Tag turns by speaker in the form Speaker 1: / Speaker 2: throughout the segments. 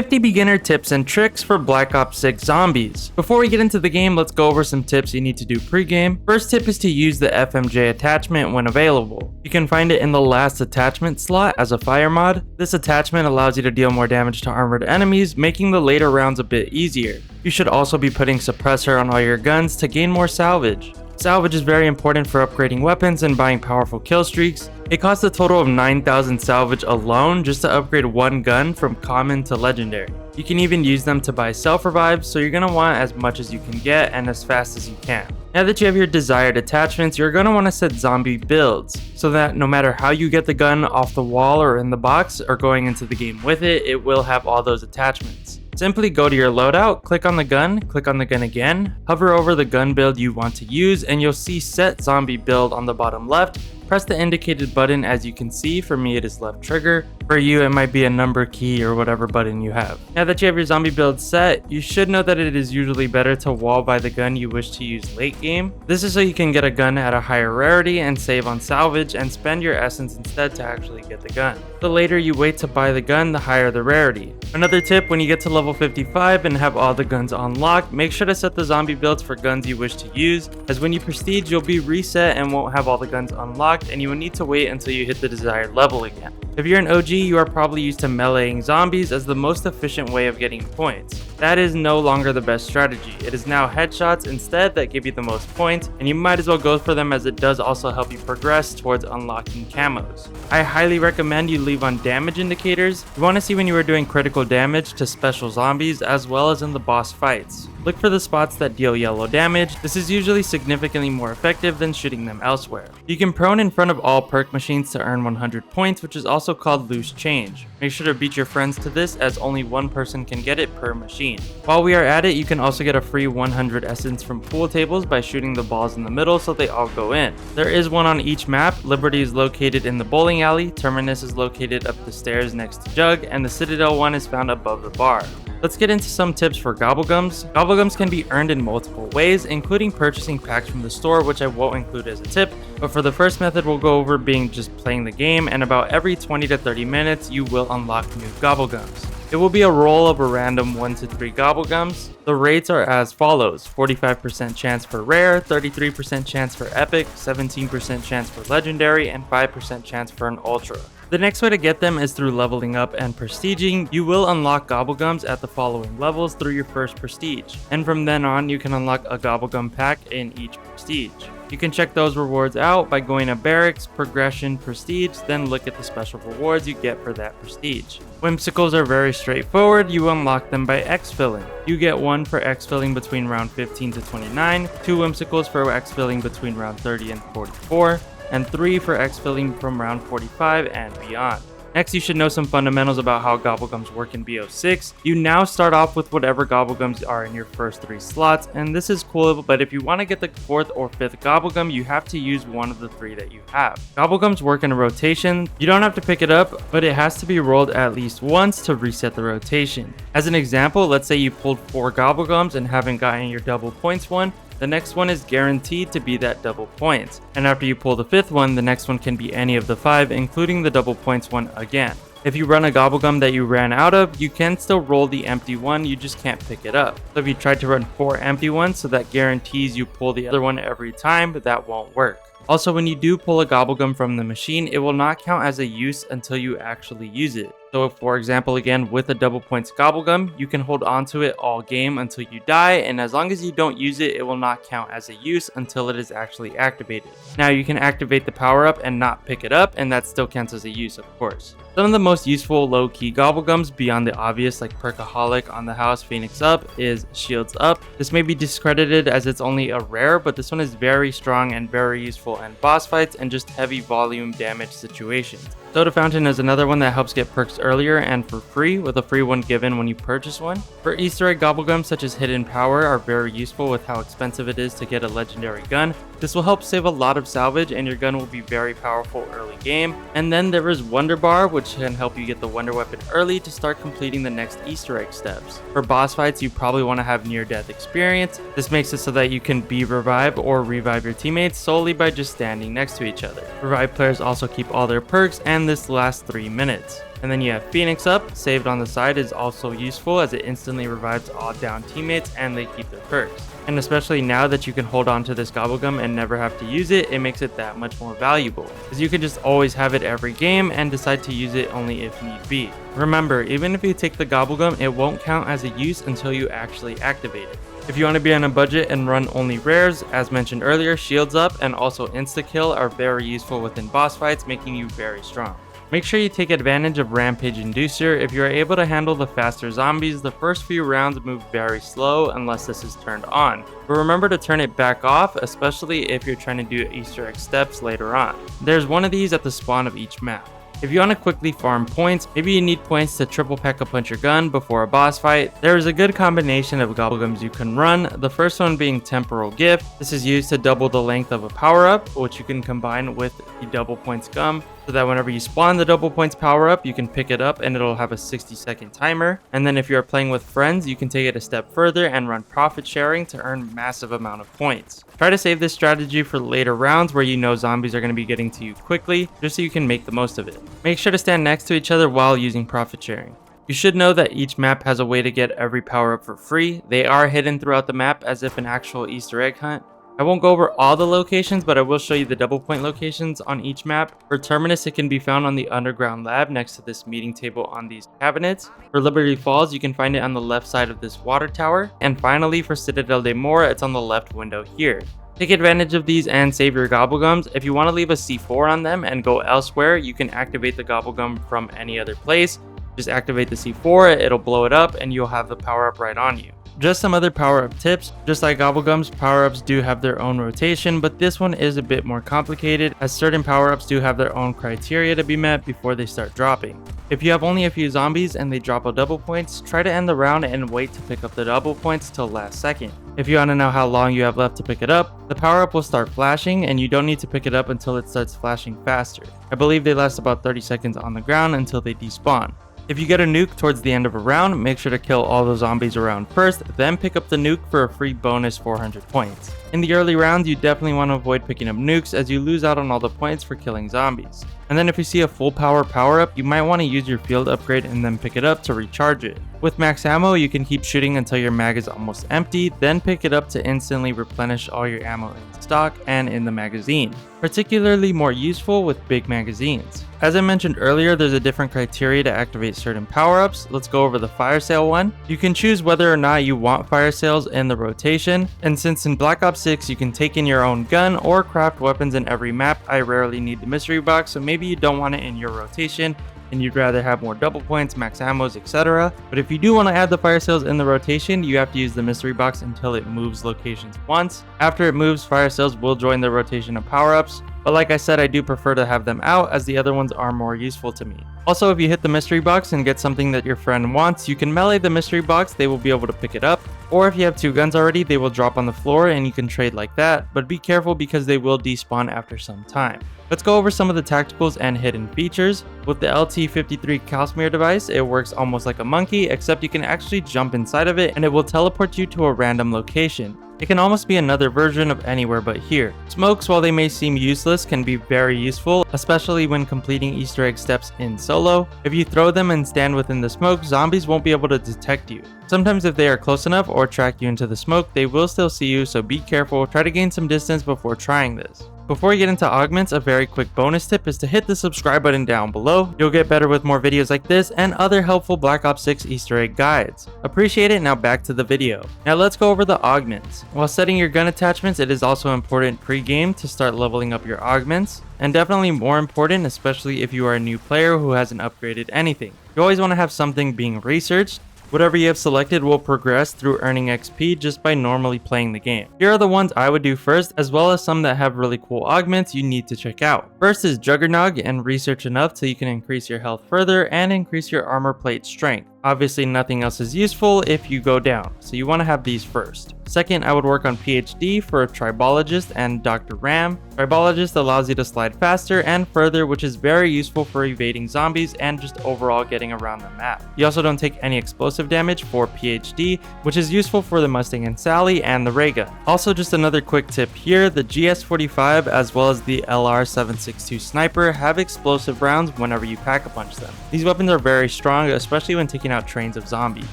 Speaker 1: 50 beginner tips and tricks for Black Ops 6 zombies. Before we get into the game, let's go over some tips you need to do pre-game. First tip is to use the FMJ attachment when available. You can find it in the last attachment slot as a fire mod. This attachment allows you to deal more damage to armored enemies, making the later rounds a bit easier. You should also be putting Suppressor on all your guns to gain more salvage. Salvage is very important for upgrading weapons and buying powerful kill streaks. It costs a total of 9,000 salvage alone just to upgrade one gun from common to legendary. You can even use them to buy self-revives, so you're going to want as much as you can get and as fast as you can. Now that you have your desired attachments, you're going to want to set zombie builds, so that no matter how you get the gun off the wall or in the box or going into the game with it, it will have all those attachments. Simply go to your loadout, click on the gun again, hover over the gun build you want to use, and you'll see set zombie build on the bottom left. Press the indicated button. As you can see, for me it is left trigger. For you, it might be a number key or whatever button you have. Now that you have your zombie build set, you should know that it is usually better to wall buy the gun you wish to use late game. This is so you can get a gun at a higher rarity and save on salvage and spend your essence instead to actually get the gun. The later you wait to buy the gun, the higher the rarity. Another tip, when you get to level 55 and have all the guns unlocked, make sure to set the zombie builds for guns you wish to use, as when you prestige you'll be reset and won't have all the guns unlocked, and you will need to wait until you hit the desired level again. If you're an OG, you are probably used to meleeing zombies as the most efficient way of getting points. That is no longer the best strategy. It is now headshots instead that give you the most points, and you might as well go for them as it does also help you progress towards unlocking camos. I highly recommend you leave on damage indicators. You want to see when you are doing critical damage to special zombies as well as in the boss fights. Look for the spots that deal yellow damage. This is usually significantly more effective than shooting them elsewhere. You can prone in front of all perk machines to earn 100 points, which is also called loose change. Make sure to beat your friends to this, as only one person can get it per machine. While we are at it, you can also get a free 100 essence from pool tables by shooting the balls in the middle so they all go in. There is one on each map. Liberty is located in the bowling alley, Terminus is located up the stairs next to Jug, and the Citadel one is found above the bar. Let's get into some tips for Gobblegums. Gobblegums can be earned in multiple ways, including purchasing packs from the store, which I won't include as a tip, but for the first method we'll go over being just playing the game, and about every 20 to 30 minutes you will unlock new Gobblegums. It will be a roll of a random 1 to 3 Gobblegums. The rates are as follows: 45% chance for rare, 33% chance for epic, 17% chance for legendary, and 5% chance for an ultra. The next way to get them is through leveling up and prestiging. You will unlock Gobblegums at the following levels through your first prestige, and from then on you can unlock a Gobblegum pack in each prestige. You can check those rewards out by going to Barracks, Progression, Prestige, then look at the special rewards you get for that prestige. Whimsicals are very straightforward. You unlock them by exfilling. You get 1 for exfilling between round 15 to 29, 2 Whimsicals for exfilling between round 30 and 44, and 3 for exfilling from round 45 and beyond. Next, you should know some fundamentals about how Gobblegums work in BO6. You now start off with whatever Gobblegums are in your first 3 slots, and this is cool, but if you want to get the 4th or 5th Gobblegum, you have to use one of the 3 that you have. Gobblegums work in a rotation. You don't have to pick it up, but it has to be rolled at least once to reset the rotation. As an example, let's say you pulled 4 Gobblegums and haven't gotten your double points one. The next one is guaranteed to be that double points, and after you pull the 5th one, the next one can be any of the 5, including the double points one again. If you run a Gobblegum that you ran out of, you can still roll the empty one, you just can't pick it up. So if you tried to run 4 empty ones, so that guarantees you pull the other one every time, but that won't work. Also, when you do pull a Gobblegum from the machine, it will not count as a use until you actually use it. So if, for example, again with a double points Gobblegum, you can hold on to it all game until you die, and as long as you don't use it, it will not count as a use until it is actually activated. Now you can activate the power up and not pick it up, and that still counts as a use, of course. Some of the most useful low-key Gobblegums beyond the obvious like Perkaholic on the house, Phoenix Up, is Shields Up. This may be discredited as it's only a rare, but this one is very strong and very useful in boss fights and just heavy volume damage situations. Soda Fountain is another one that helps get perks earlier and for free, with a free one given when you purchase one. For Easter egg Gobblegums such as Hidden Power are very useful with how expensive it is to get a legendary gun. This will help save a lot of salvage and your gun will be very powerful early game. And then there is Wonder Bar, which can help you get the Wonder Weapon early to start completing the next Easter egg steps. For boss fights, you probably want to have near-death experience. This makes it so that you can be revived or revive your teammates solely by just standing next to each other. Revive players also keep all their perks and this lasts 3 minutes. And then you have Phoenix Up, saved on the side, is also useful as it instantly revives all down teammates and they keep their perks. And especially now that you can hold on to this Gobblegum and never have to use it, it makes it that much more valuable, as you can just always have it every game and decide to use it only if need be. Remember, even if you take the Gobblegum, it won't count as a use until you actually activate it. If you want to be on a budget and run only rares, as mentioned earlier, Shields Up and also Insta-Kill are very useful within boss fights, making you very strong. Make sure you take advantage of Rampage Inducer. If you are able to handle the faster zombies, the first few rounds move very slow unless this is turned on. But remember to turn it back off, especially if you're trying to do Easter egg steps later on. There's one of these at the spawn of each map. If you want to quickly farm points, maybe you need points to triple pack-a-punch your gun before a boss fight, there is a good combination of Gobblegums you can run, the first one being Temporal Gift. This is used to double the length of a power-up, which you can combine with the double points gum, so that whenever you spawn the double points power-up, you can pick it up and it'll have a 60-second timer. And then if you're playing with friends, you can take it a step further and run profit sharing to earn massive amount of points. Try to save this strategy for later rounds where you know zombies are going to be getting to you quickly, just so you can make the most of it. Make sure to stand next to each other while using profit sharing. You should know that each map has a way to get every power up for free. They are hidden throughout the map as if an actual Easter egg hunt. I won't go over all the locations, but I will show you the double point locations on each map. For Terminus, it can be found on the underground lab next to this meeting table on these cabinets. For Liberty Falls, you can find it on the left side of this water tower. And finally, for Citadel de Mora, it's on the left window here. Take advantage of these and save your Gobblegums. If you want to leave a C4 on them and go elsewhere, you can activate the Gobblegum from any other place. Just activate the C4, it'll blow it up, and you'll have the power up right on you. Just some other power up tips. Just like Gobblegums, power ups do have their own rotation, but this one is a bit more complicated as certain power ups do have their own criteria to be met before they start dropping. If you have only a few zombies and they drop a double points, try to end the round and wait to pick up the double points till last second. If you want to know how long you have left to pick it up, the power up will start flashing and you don't need to pick it up until it starts flashing faster. I believe they last about 30 seconds on the ground until they despawn. If you get a nuke towards the end of a round, make sure to kill all the zombies around first, then pick up the nuke for a free bonus 400 points. In the early rounds, you definitely want to avoid picking up nukes as you lose out on all the points for killing zombies. And then if you see a full power up, you might want to use your field upgrade and then pick it up to recharge it. With max ammo, you can keep shooting until your mag is almost empty, then pick it up to instantly replenish all your ammo in stock and in the magazine. Particularly more useful with big magazines. As I mentioned earlier, there's a different criteria to activate certain power-ups. Let's go over the fire sale one. You can choose whether or not you want fire sales in the rotation, and since in Black Ops 6 you can take in your own gun or craft weapons in every map, I rarely need the mystery box, so maybe you don't want it in your rotation and you'd rather have more double points, max ammos, etc. But if you do want to add the fire sales in the rotation, you have to use the mystery box until it moves locations once. After it moves, fire sales will join the rotation of power-ups. But like I said, I do prefer to have them out as the other ones are more useful to me. Also, if you hit the mystery box and get something that your friend wants, you can melee the mystery box, they will be able to pick it up. Or if you have two guns already, they will drop on the floor and you can trade like that, but be careful because they will despawn after some time. Let's go over some of the tacticals and hidden features. With the LT53 Kalsmeir Device, it works almost like a monkey, except you can actually jump inside of it and it will teleport you to a random location. It can almost be another version of Anywhere But Here. Smokes, while they may seem useless, can be very useful, especially when completing Easter egg steps in solo. If you throw them and stand within the smoke, zombies won't be able to detect you. Sometimes if they are close enough or track you into the smoke, they will still see you, so be careful, try to gain some distance before trying this. Before we get into augments, a very quick bonus tip is to hit the subscribe button down below. You'll get better with more videos like this and other helpful Black Ops 6 Easter egg guides. Appreciate it. Now back to the video. Now let's go over the augments. While setting your gun attachments, it is also important pre-game to start leveling up your augments. And definitely more important, especially if you are a new player who hasn't upgraded anything. You always want to have something being researched. Whatever you have selected will progress through earning XP just by normally playing the game. Here are the ones I would do first, as well as some that have really cool augments you need to check out. First is Juggernog, and research enough till you can increase your health further and increase your armor plate strength. Obviously nothing else is useful if you go down, so you want to have these first. Second, I would work on PhD for a Tribologist and Dr. Ram. Tribologist allows you to slide faster and further, which is very useful for evading zombies and just overall getting around the map. You also don't take any explosive damage for PhD, which is useful for the Mustang and Sally and the ray gun. Also, just another quick tip here, the GS45 as well as the LR762 sniper have explosive rounds whenever you pack a punch them. These weapons are very strong, especially when taking out trains of zombies.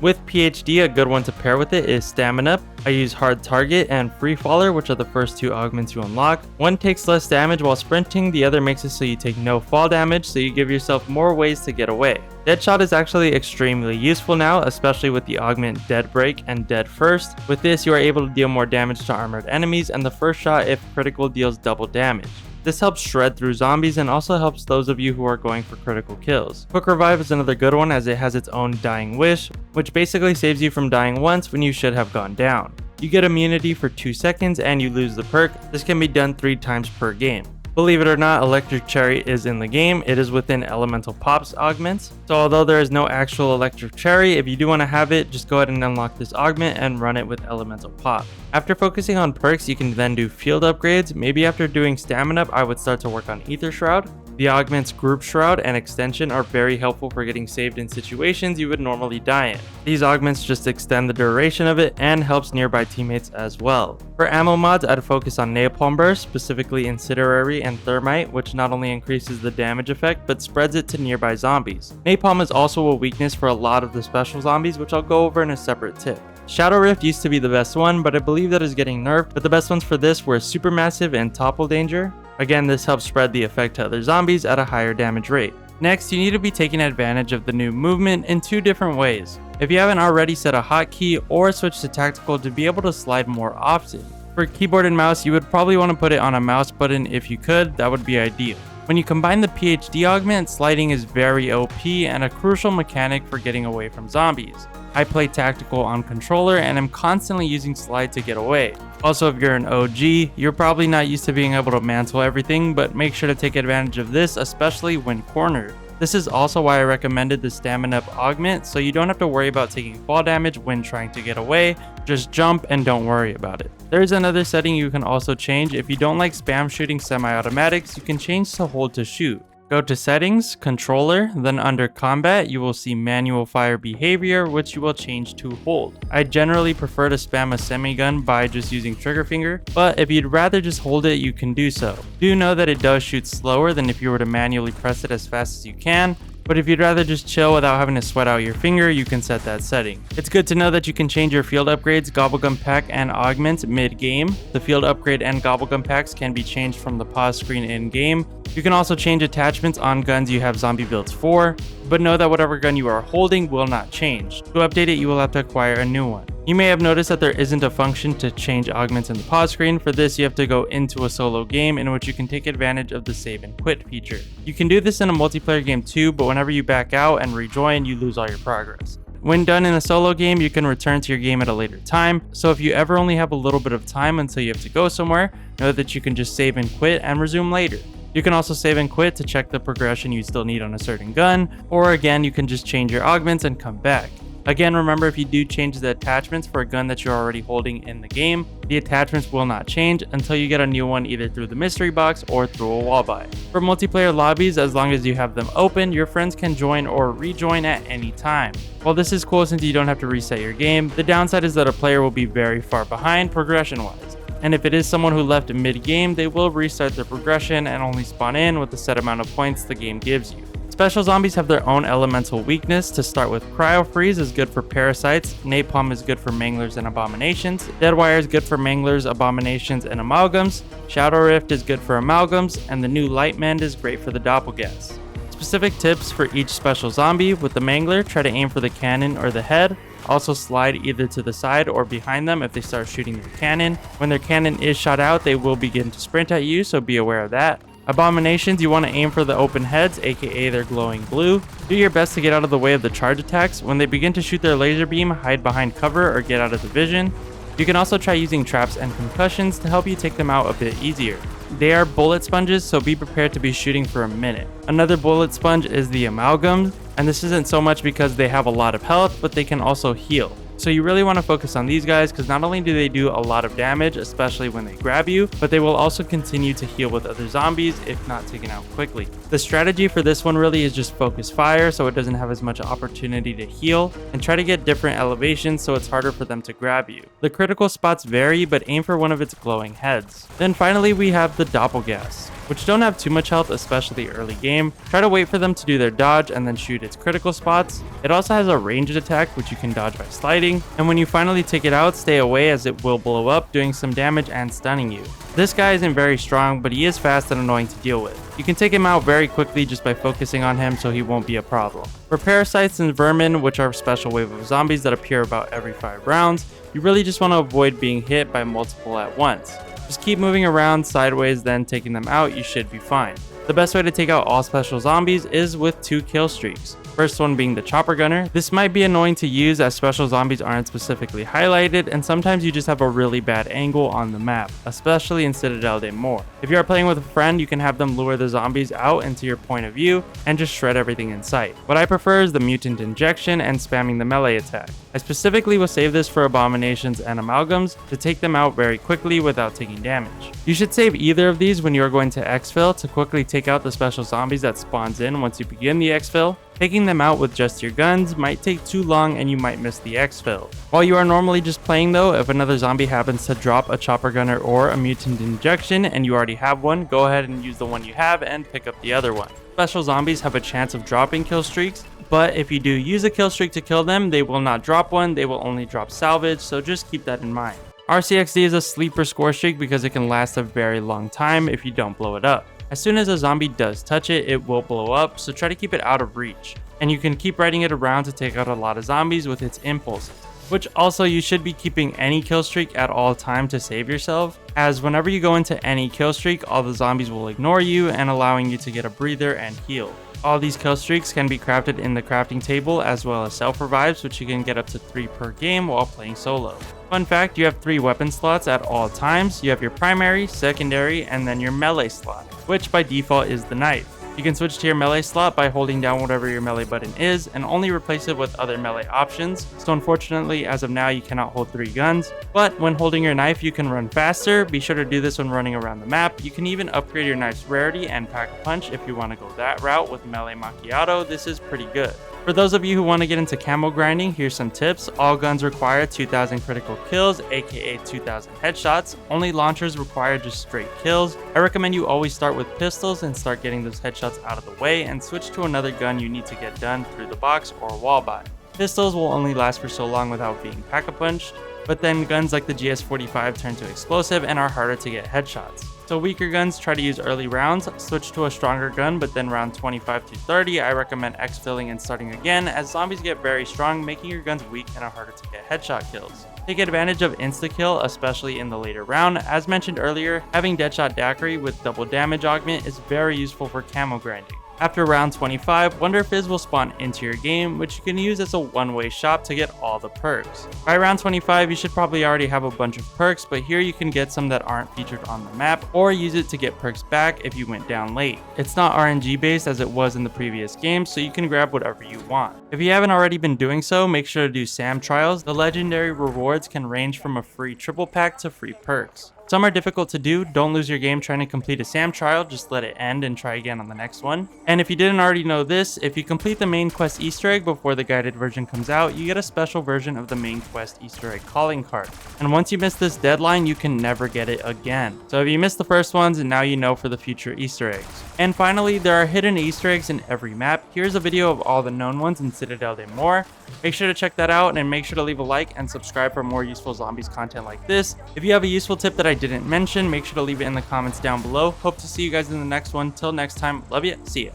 Speaker 1: With PhD, a good one to pair with it is Stamin Up. I use Hard Target and Free Faller, which are the first two augments you unlock. One takes less damage while sprinting, the other makes it so you take no fall damage, so you give yourself more ways to get away. Deadshot is actually extremely useful now, especially with the augment Dead Break and Dead First. With this, you are able to deal more damage to armored enemies, and the first shot, if critical, deals double damage. This helps shred through zombies and also helps those of you who are going for critical kills. Quick Revive is another good one as it has its own Dying Wish, which basically saves you from dying once when you should have gone down. You get immunity for 2 seconds and you lose the perk. This can be done 3 times per game. Believe it or not, Electric Cherry is in the game. It is within Elemental Pop's augments. So although there is no actual Electric Cherry, if you do want to have it, just go ahead and unlock this augment and run it with Elemental Pop. After focusing on perks, you can then do field upgrades. Maybe after doing Stamina Up, I would start to work on Ether Shroud. The augments Group Shroud and Extension are very helpful for getting saved in situations you would normally die in. These augments just extend the duration of it and helps nearby teammates as well. For ammo mods, I'd focus on Napalm Burst, specifically Incinerary and Thermite, which not only increases the damage effect but spreads it to nearby zombies. Napalm is also a weakness for a lot of the special zombies, which I'll go over in a separate tip. Shadow Rift used to be the best one, but I believe that is getting nerfed, but the best ones for this were Supermassive and Topple Danger. Again, this helps spread the effect to other zombies at a higher damage rate. Next, you need to be taking advantage of the new movement in 2 different ways. If you haven't already set a hotkey or switch to tactical to be able to slide more often. For keyboard and mouse, you would probably want to put it on a mouse button if you could, that would be ideal. When you combine the PhD augment, sliding is very OP and a crucial mechanic for getting away from zombies. I play tactical on controller and am constantly using slide to get away. Also, if you're an OG, you're probably not used to being able to mantle everything, but make sure to take advantage of this, especially when cornered. This is also why I recommended the Stamin Up Augment, so you don't have to worry about taking fall damage when trying to get away, just jump and don't worry about it. There's another setting you can also change. If you don't like spam shooting semi-automatics, you can change to hold to shoot. Go to Settings, Controller, then under Combat, you will see Manual Fire Behavior, which you will change to Hold. I generally prefer to spam a semi-gun by just using trigger finger, but if you'd rather just hold it, you can do so. Do know that it does shoot slower than if you were to manually press it as fast as you can, but if you'd rather just chill without having to sweat out your finger, you can set that setting. It's good to know that you can change your field upgrades, Gobblegum pack, and augments mid-game. The field upgrade and Gobblegum packs can be changed from the pause screen in-game. You can also change attachments on guns you have zombie builds for, but know that whatever gun you are holding will not change. To update it, you will have to acquire a new one. You may have noticed that there isn't a function to change augments in the pause screen. For this, you have to go into a solo game in which you can take advantage of the save and quit feature. You can do this in a multiplayer game too, but whenever you back out and rejoin, you lose all your progress. When done in a solo game, you can return to your game at a later time, so if you ever only have a little bit of time until you have to go somewhere, know that you can just save and quit and resume later. You can also save and quit to check the progression you still need on a certain gun, or again, you can just change your augments and come back. Again, remember, if you do change the attachments for a gun that you're already holding in the game, the attachments will not change until you get a new one either through the mystery box or through a wall buy. For multiplayer lobbies, as long as you have them open, your friends can join or rejoin at any time. While this is cool since you don't have to reset your game, the downside is that a player will be very far behind progression-wise. And if it is someone who left mid-game, they will restart their progression and only spawn in with the set amount of points the game gives you. Special zombies have their own elemental weakness. To start with, Cryo Freeze is good for Parasites, Napalm is good for Manglers and Abominations, Deadwire is good for Manglers, Abominations, and Amalgams, Shadow Rift is good for Amalgams, and the new Light Mend is great for the Doppleghasts. Specific tips for each special zombie: with the Mangler, try to aim for the cannon or the head. Also slide either to the side or behind them if they start shooting their cannon. When their cannon is shot out, they will begin to sprint at you, so be aware of that. Abominations, you want to aim for the open heads, aka their glowing blue. Do your best to get out of the way of the charge attacks. When they begin to shoot their laser beam, hide behind cover or get out of the vision. You can also try using traps and concussions to help you take them out a bit easier. They are bullet sponges, so be prepared to be shooting for a minute. Another bullet sponge is the Amalgams. And this isn't so much because they have a lot of health, but they can also heal. So you really want to focus on these guys because not only do they do a lot of damage, especially when they grab you, but they will also continue to heal with other zombies if not taken out quickly. The strategy for this one really is just focus fire so it doesn't have as much opportunity to heal, and try to get different elevations so it's harder for them to grab you. The critical spots vary, but aim for one of its glowing heads. Then finally we have the Doppleghasts, which don't have too much health, especially early game. Try to wait for them to do their dodge and then shoot its critical spots. It also has a ranged attack which you can dodge by sliding, and when you finally take it out, stay away as it will blow up, doing some damage and stunning you. This guy isn't very strong, but he is fast and annoying to deal with. You can take him out very quickly just by focusing on him, so he won't be a problem. For Parasites and Vermin, which are a special wave of zombies that appear about every 5 rounds, you really just want to avoid being hit by multiple at once. Just keep moving around sideways, then taking them out, you should be fine. The best way to take out all special zombies is with 2 kill streaks. First one being the chopper gunner. This might be annoying to use as special zombies aren't specifically highlighted, and sometimes you just have a really bad angle on the map, especially in Citadel de Mor. If you are playing with a friend, you can have them lure the zombies out into your point of view and just shred everything in sight. What I prefer is the mutant injection and spamming the melee attack. I specifically will save this for Abominations and Amalgams to take them out very quickly without taking damage. You should save either of these when you are going to exfil to quickly take out the special zombies that spawns in once you begin the exfil. Taking them out with just your guns might take too long and you might miss the exfil. While you are normally just playing though, if another zombie happens to drop a chopper gunner or a mutant injection and you already have one, go ahead and use the one you have and pick up the other one. Special zombies have a chance of dropping kill streaks, but if you do use a kill streak to kill them, they will not drop one, they will only drop salvage, so just keep that in mind. RCXD is a sleeper score streak because it can last a very long time if you don't blow it up. As soon as a zombie does touch it, it will blow up, so try to keep it out of reach. And you can keep riding it around to take out a lot of zombies with its impulses. Which also, you should be keeping any kill streak at all time to save yourself, as whenever you go into any kill streak, all the zombies will ignore you and allowing you to get a breather and heal. All these kill streaks can be crafted in the crafting table as well as self revives, which you can get up to 3 per game while playing solo. Fun fact, you have 3 weapon slots at all times. You have your primary, secondary, and then your melee slot, which by default is the knife. You can switch to your melee slot by holding down whatever your melee button is and only replace it with other melee options. So unfortunately, as of now, you cannot hold 3 guns, but when holding your knife, you can run faster. Be sure to do this when running around the map. You can even upgrade your knife's rarity and pack a punch if you want to go that route with melee macchiato. This is pretty good. For those of you who want to get into camo grinding, here's some tips. All guns require 2000 critical kills, aka 2000 headshots. Only launchers require just straight kills. I recommend you always start with pistols and start getting those headshots out of the way and switch to another gun you need to get done through the box or wall buy. Pistols will only last for so long without being pack-a-punched, but then guns like the GS45 turn to explosive and are harder to get headshots. So weaker guns, try to use early rounds, switch to a stronger gun, but then round 25 to 30, I recommend exfilling and starting again, as zombies get very strong, making your guns weak and are harder to get headshot kills. Take advantage of insta-kill, especially in the later round. As mentioned earlier, having Deadshot Daiquiri with double damage augment is very useful for camo grinding. After round 25, Wunderfizz will spawn into your game, which you can use as a one-way shop to get all the perks. By round 25, you should probably already have a bunch of perks, but here you can get some that aren't featured on the map, or use it to get perks back if you went down late. It's not RNG based as it was in the previous game, so you can grab whatever you want. If you haven't already been doing so, make sure to do SAM trials. The legendary rewards can range from a free triple pack to free perks. Some are difficult to do. Don't lose your game trying to complete a SAM trial, just let it end and try again on the next one. And if you didn't already know this, if you complete the main quest Easter egg before the guided version comes out, you get a special version of the main quest Easter egg calling card. And once you miss this deadline, you can never get it again. So if you missed the first ones, and now you know for the future Easter eggs. And finally, there are hidden Easter eggs in every map. Here's a video of all the known ones in Citadel de Mor. Make sure to check that out and make sure to leave a like and subscribe for more useful zombies content like this. If you have a useful tip that I didn't mention, make sure to leave it in the comments down below. Hope to see you guys in the next one. Till next time, love ya, see ya.